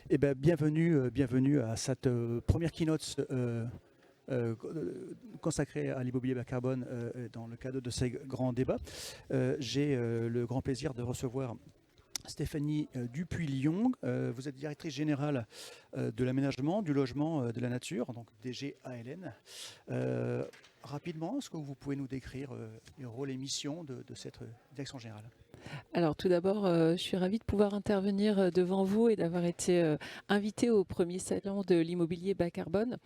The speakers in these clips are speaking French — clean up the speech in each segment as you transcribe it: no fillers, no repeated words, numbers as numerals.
Eh ben, bienvenue à cette première keynote consacrée à l'immobilier bas carbone dans le cadre de ces grands débats. J'ai le grand plaisir de recevoir Stéphanie Dupuy-Lyon. Vous êtes directrice générale de l'aménagement, du logement, de la nature, donc DG ALN. Rapidement, est-ce que vous pouvez nous décrire le rôle et mission de cette direction générale? Alors tout d'abord, je suis ravie de pouvoir intervenir devant vous et d'avoir été invitée au premier salon de l'immobilier bas carbone.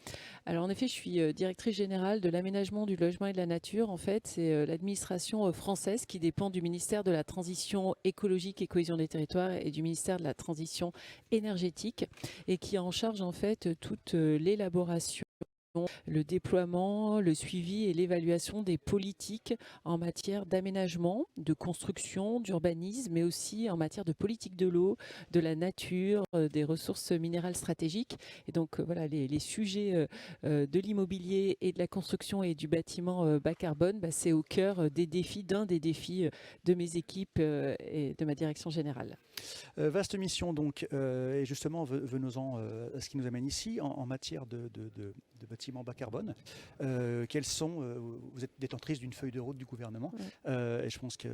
Alors en effet, je suis directrice générale de l'aménagement, du logement et de la nature. En fait, c'est l'administration française qui dépend du ministère de la Transition écologique et cohésion des territoires et du ministère de la Transition énergétique et qui a en charge en fait toute l'élaboration, le déploiement, le suivi et l'évaluation des politiques en matière d'aménagement, de construction, d'urbanisme, mais aussi en matière de politique de l'eau, de la nature, des ressources minérales stratégiques. Et donc voilà, les sujets de l'immobilier et de la construction et du bâtiment bas carbone, c'est au cœur des défis, d'un des défis de mes équipes et de ma direction générale. Vaste mission donc, et justement venons-en à ce qui nous amène ici en matière de bâtiments bas carbone. Vous êtes détentrice d'une feuille de route du gouvernement, et je pense que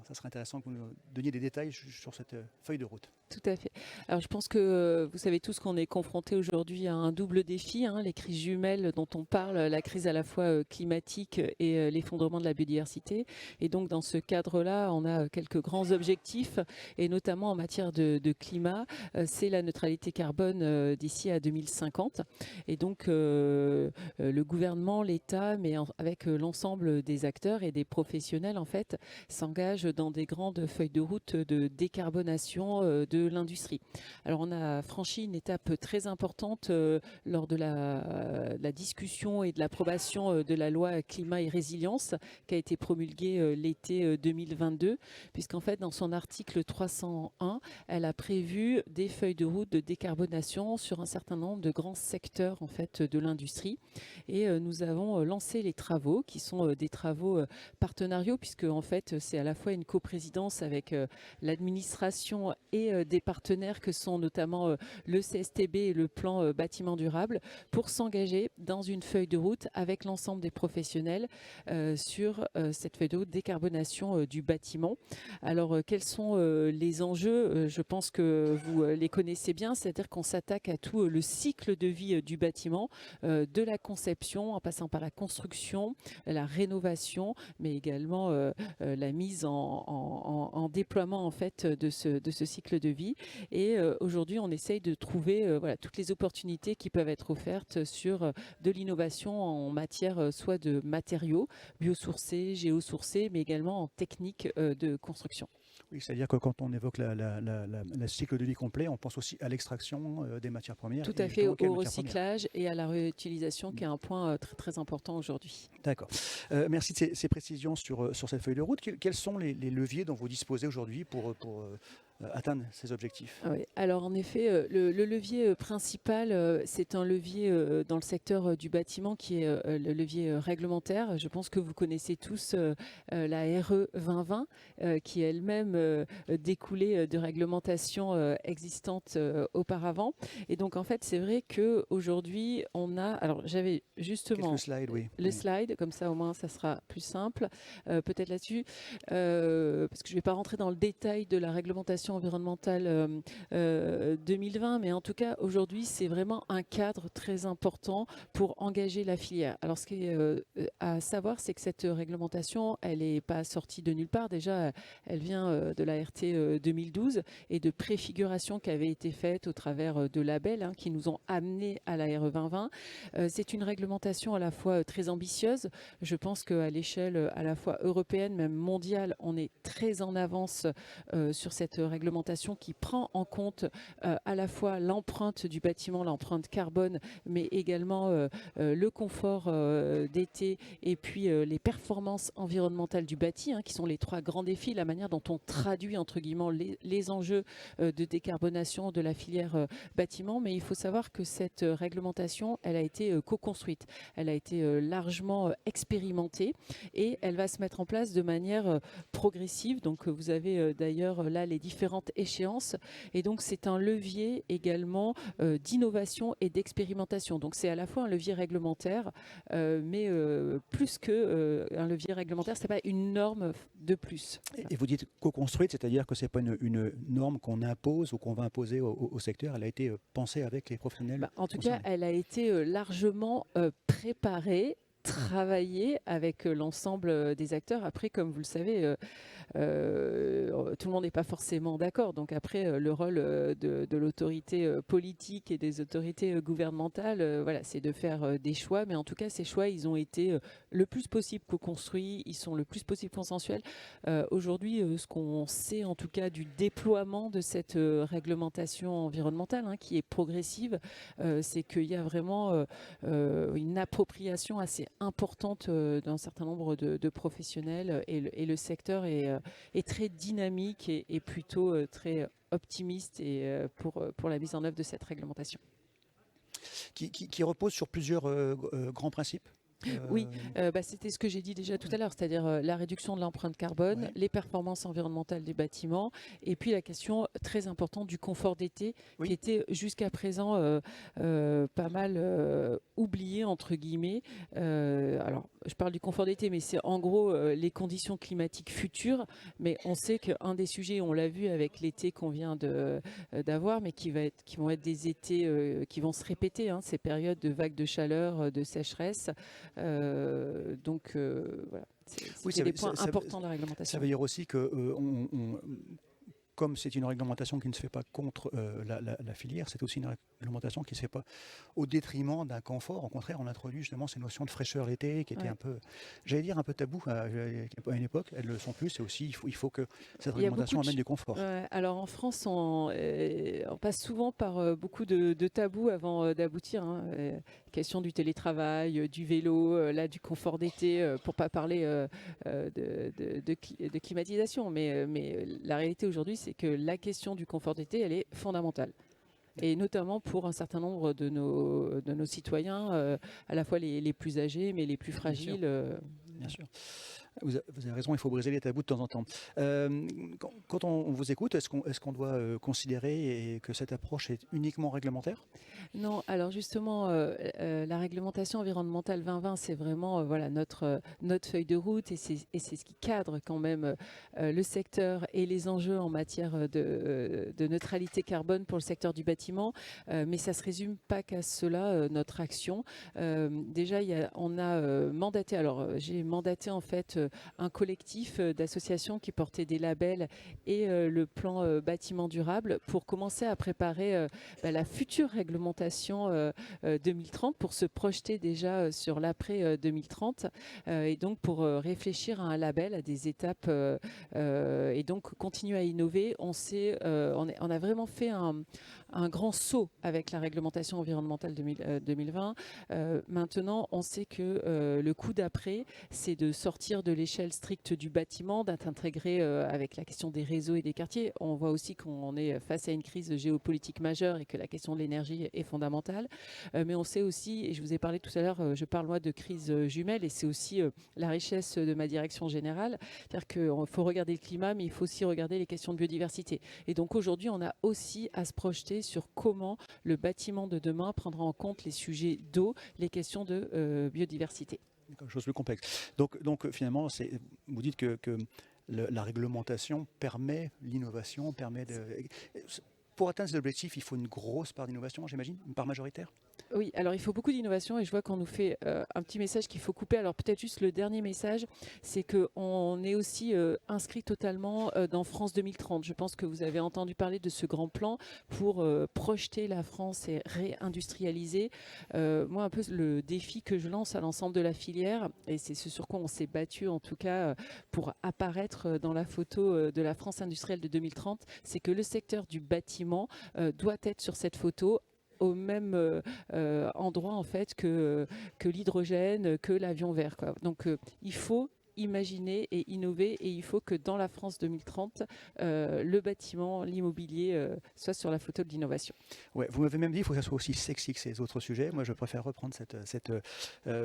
ça serait intéressant que vous nous donniez des détails sur cette feuille de route. Tout à fait. Alors je pense que vous savez tous qu'on est confronté aujourd'hui à un double défi, les crises jumelles dont on parle, la crise à la fois climatique et l'effondrement de la biodiversité. Et donc dans ce cadre-là, on a quelques grands objectifs, et notamment en matière de climat, c'est la neutralité carbone d'ici à 2050. Et donc le gouvernement, l'État, mais avec l'ensemble des acteurs et des professionnels en fait, s'engagent dans des grandes feuilles de route de décarbonation de l'industrie. Alors on a franchi une étape très importante lors de la discussion et de l'approbation de la loi climat et résilience qui a été promulguée l'été 2022, puisqu'en fait dans son article 301, elle a prévu des feuilles de route de décarbonation sur un certain nombre de grands secteurs en fait de l'industrie. Et nous avons lancé les travaux qui sont des travaux partenariaux, puisque en fait c'est à la fois une coprésidence avec l'administration et des partenaires que sont notamment le CSTB et le plan bâtiment durable, pour s'engager dans une feuille de route avec l'ensemble des professionnels sur cette feuille de route décarbonation du bâtiment. Alors quels sont les enjeux? Je pense que vous les connaissez bien, c'est-à-dire qu'on s'attaque à tout le cycle de vie du bâtiment, de la conception en passant par la construction, la rénovation, mais également la mise en déploiement en fait de ce cycle de vie. Et aujourd'hui, on essaye de trouver voilà, toutes les opportunités qui peuvent être offertes sur de l'innovation en matière soit de matériaux biosourcés, géosourcés, mais également en technique de construction. Oui, c'est-à-dire que quand on évoque le cycle de vie complet, on pense aussi à l'extraction des matières premières. Tout Et à fait, justement, quelles au matières premières? recyclage et à la réutilisation, qui est un point très très important aujourd'hui. D'accord. Merci de ces précisions sur cette feuille de route. Quels sont les leviers dont vous disposez aujourd'hui pour atteindre ces objectifs? Oui. Alors en effet, le levier principal, c'est un levier dans le secteur du bâtiment qui est le levier réglementaire. Je pense que vous connaissez tous la RE 2020 qui elle-même découlait de réglementations existantes auparavant. Et donc en fait, c'est vrai qu'aujourd'hui, on a... Alors j'avais justement Quelques slides, oui. le slide, comme ça au moins ça sera plus simple, peut-être là-dessus, parce que je ne vais pas rentrer dans le détail de la réglementation environnementale 2020, mais en tout cas aujourd'hui c'est vraiment un cadre très important pour engager la filière. Alors ce qui est à savoir, c'est que cette réglementation, elle n'est pas sortie de nulle part. Déjà, elle vient de la RT 2012 et de préfigurations qui avaient été faites au travers de labels qui nous ont amenés à la RE 2020. C'est une réglementation à la fois très ambitieuse. Je pense qu'à l'échelle à la fois européenne, même mondiale, on est très en avance sur cette réglementation qui prend en compte à la fois l'empreinte du bâtiment, l'empreinte carbone, mais également le confort d'été et puis les performances environnementales du bâti, qui sont les trois grands défis, la manière dont on traduit entre guillemets les enjeux de décarbonation de la filière bâtiment. Mais il faut savoir que cette réglementation, elle a été co-construite, elle a été largement expérimentée et elle va se mettre en place de manière progressive. Donc vous avez d'ailleurs là les différents différentes échéances. Et donc, c'est un levier également d'innovation et d'expérimentation. Donc, c'est à la fois un levier réglementaire, mais plus qu'un levier réglementaire, ce n'est pas une norme de plus. Et vous dites co-construite, c'est-à-dire que ce n'est pas une norme qu'on impose ou qu'on va imposer au secteur, elle a été pensée avec les professionnels. En tout cas, elle a été largement préparée, travaillée avec l'ensemble des acteurs. Après, comme vous le savez, tout le monde n'est pas forcément d'accord. Donc après, le rôle de l'autorité politique et des autorités gouvernementales, voilà, c'est de faire des choix. Mais en tout cas, ces choix, ils ont été le plus possible co-construits, ils sont le plus possible consensuels. Aujourd'hui, ce qu'on sait en tout cas du déploiement de cette réglementation environnementale, qui est progressive, c'est qu'il y a vraiment une appropriation assez importante d'un certain nombre de professionnels et le secteur est très dynamique et plutôt très optimiste pour la mise en œuvre de cette réglementation. Qui repose sur plusieurs grands principes. Oui, c'était ce que j'ai dit déjà tout à l'heure, c'est-à-dire la réduction de l'empreinte carbone, les performances environnementales des bâtiments, et puis la question très importante du confort d'été, qui était jusqu'à présent pas mal oublié, entre guillemets. Alors, je parle du confort d'été, mais c'est en gros les conditions climatiques futures, mais on sait qu'un des sujets, on l'a vu avec l'été qu'on vient d'avoir, mais qui vont être des étés qui vont se répéter, ces périodes de vagues de chaleur, de sécheresse. Donc voilà, c'est des points importants de la réglementation. Ça veut dire aussi que comme c'est une réglementation qui ne se fait pas contre la filière, c'est aussi une réglementation qui ne se fait pas au détriment d'un confort. Au contraire, on introduit justement ces notions de fraîcheur l'été qui étaient un peu, j'allais dire un peu tabou à une époque. Elles le sont plus. C'est aussi il faut que cette réglementation amène du confort. Alors en France, on passe souvent par beaucoup de tabous avant d'aboutir. Question du télétravail, du vélo, là du confort d'été, pour pas parler de climatisation. Mais la réalité aujourd'hui, c'est que la question du confort d'été, elle est fondamentale. Et notamment pour un certain nombre de nos citoyens, à la fois les plus âgés, mais les plus fragiles. Bien sûr. Vous avez raison, il faut briser les tabous de temps en temps. Quand on vous écoute, est-ce qu'on doit considérer que cette approche est uniquement réglementaire ? Non, alors justement, la réglementation environnementale 2020, c'est vraiment notre feuille de route et c'est ce qui cadre quand même le secteur et les enjeux en matière de neutralité carbone pour le secteur du bâtiment. Mais ça ne se résume pas qu'à cela, notre action. Déjà, on a mandaté, alors j'ai mandaté en fait un collectif d'associations qui portaient des labels et le plan bâtiment durable pour commencer à préparer la future réglementation 2030 pour se projeter déjà sur l'après 2030 et donc pour réfléchir à un label, à des étapes et donc continuer à innover. On a vraiment fait un grand saut avec la réglementation environnementale 2020. Maintenant, on sait que le coup d'après, c'est de sortir de l'échelle stricte du bâtiment, d'intégrer avec la question des réseaux et des quartiers. On voit aussi qu'on est face à une crise géopolitique majeure et que la question de l'énergie est fondamentale. Mais on sait aussi, et je vous ai parlé tout à l'heure, je parle moi de crise jumelle et c'est aussi la richesse de ma direction générale. C'est-à-dire qu'il faut regarder le climat, mais il faut aussi regarder les questions de biodiversité. Et donc aujourd'hui, on a aussi à se projeter sur comment le bâtiment de demain prendra en compte les sujets d'eau, les questions de biodiversité. Quelque chose de plus complexe. Donc finalement, vous dites que la réglementation permet l'innovation, pour atteindre cet objectif, il faut une grosse part d'innovation, j'imagine, une part majoritaire ? Oui, alors il faut beaucoup d'innovation et je vois qu'on nous fait un petit message qu'il faut couper. Alors peut-être juste le dernier message, c'est qu'on est aussi inscrit totalement dans France 2030. Je pense que vous avez entendu parler de ce grand plan pour projeter la France et réindustrialiser. Moi, un peu le défi que je lance à l'ensemble de la filière, et c'est ce sur quoi on s'est battu en tout cas pour apparaître dans la photo de la France industrielle de 2030, c'est que le secteur du bâtiment doit être sur cette photo au même endroit en fait que l'hydrogène, que l'avion vert, quoi. Donc il faut imaginer et innover. Et il faut que dans la France 2030, le bâtiment, l'immobilier soit sur la photo de l'innovation. Ouais, vous m'avez même dit qu'il faut que ça soit aussi sexy que ces autres sujets. Moi, je préfère reprendre cette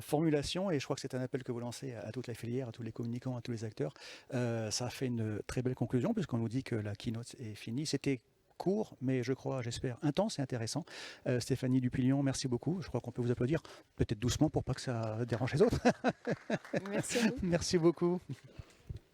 formulation et je crois que c'est un appel que vous lancez à toute la filière, à tous les communicants, à tous les acteurs. Ça fait une très belle conclusion puisqu'on nous dit que la keynote est finie. C'était court, mais je crois, j'espère, intense et intéressant. Stéphanie Dupuy-Lyon, merci beaucoup. Je crois qu'on peut vous applaudir, peut-être doucement pour pas que ça dérange les autres. Merci à vous. Merci beaucoup.